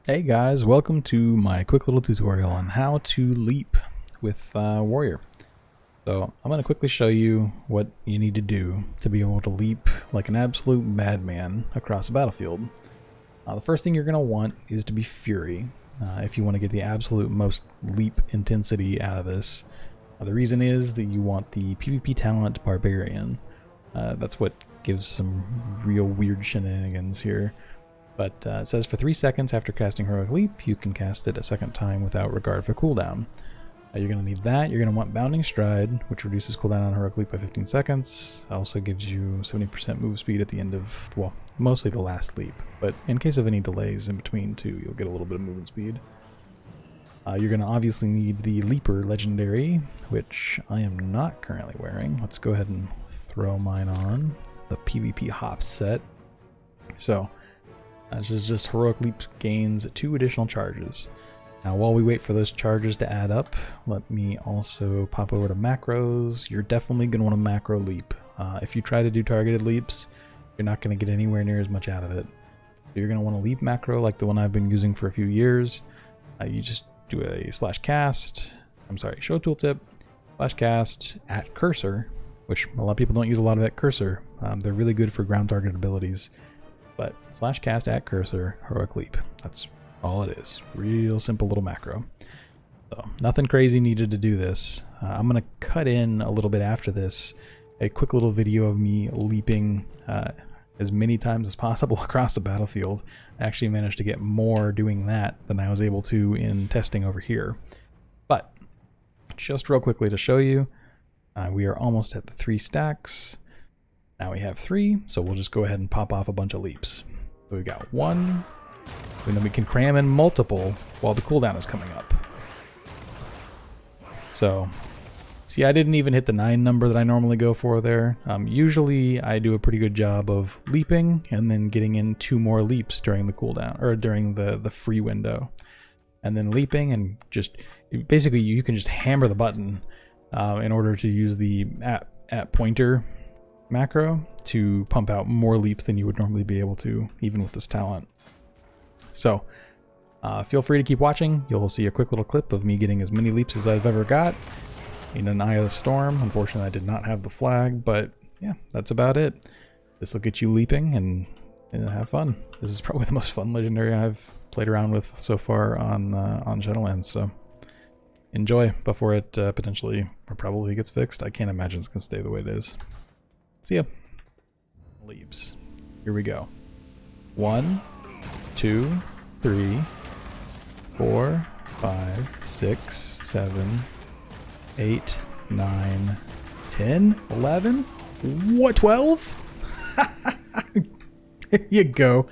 Hey guys, welcome to my quick little tutorial on how to leap with Warrior. So I'm going to quickly show you what you need to do to be able to leap like an absolute madman across a battlefield. The first thing you're going to want is to be Fury if you want to get the absolute most leap intensity out of this. The reason is that you want the PvP talent Barbarian. That's what gives some real weird shenanigans here. But it says for 3 seconds after casting Heroic Leap, you can cast it a second time without regard for cooldown. You're going to need that. You're going to want Bounding Stride, which reduces cooldown on Heroic Leap by 15 seconds. Also gives you 70% move speed at the end of, well, mostly the last leap. But in case of any delays in between too, you'll get a little bit of movement speed. You're going to obviously need the Leaper Legendary, which I am not currently wearing. Let's go ahead and throw mine on. The PvP Hop set. So this is just Heroic Leap gains 2 additional charges. Now while we wait for those charges to add up, let me also pop over to macros. You're definitely going to want a macro leap. If you try to do targeted leaps, you're not going to get anywhere near as much out of it. So you're going to want a leap macro like the one I've been using for a few years. You just do a show tooltip, /cast at cursor, which a lot of people don't use a lot of at cursor. They're really good for ground targeted abilities. But /cast at cursor, Heroic Leap. That's all it is. Real simple little macro. So nothing crazy needed to do this. I'm going to cut in a little bit after this a quick little video of me leaping as many times as possible across the battlefield. I actually managed to get more doing that than I was able to in testing over here. But just real quickly to show you, we are almost at the 3 stacks. Now we have 3, so we'll just go ahead and pop off a bunch of leaps. So we've got 1, and then we can cram in multiple while the cooldown is coming up. So, see, I didn't even hit the 9 number that I normally go for there. Usually I do a pretty good job of leaping and then getting in 2 more leaps during the cooldown, or during the free window. And then leaping and just, basically you can just hammer the button in order to use the at pointer macro to pump out more leaps than you would normally be able to, even with this talent. So feel free to keep watching. You'll see a quick little clip of me getting as many leaps as I've ever got in an Eye of the Storm. Unfortunately I did not have the flag, but yeah, that's about it. This will get you leaping and have fun. This is probably the most fun legendary I've played around with so far on Shadowlands, so enjoy before it potentially or probably gets fixed. I can't imagine it's gonna stay the way it is. See ya. Leaps. Here we go. 1, 2, 3, 4, 5, 6, 7, 8, 9, 10, 11. What, 12? There you go.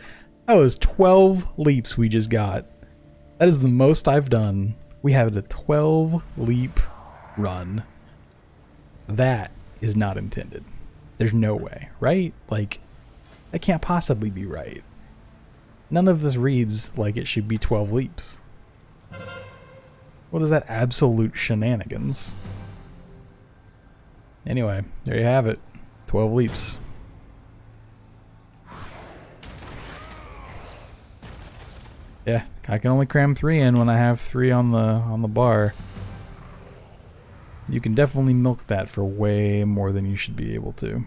That was 12 leaps we just got. That is the most I've done. We have a 12 leap run. That is not intended. There's no way, right? Like, that can't possibly be right. None of this reads like it should be 12 leaps. What is that absolute shenanigans? Anyway, there you have it. 12 leaps. Yeah, I can only cram 3 in when I have 3 on the bar. You can definitely milk that for way more than you should be able to.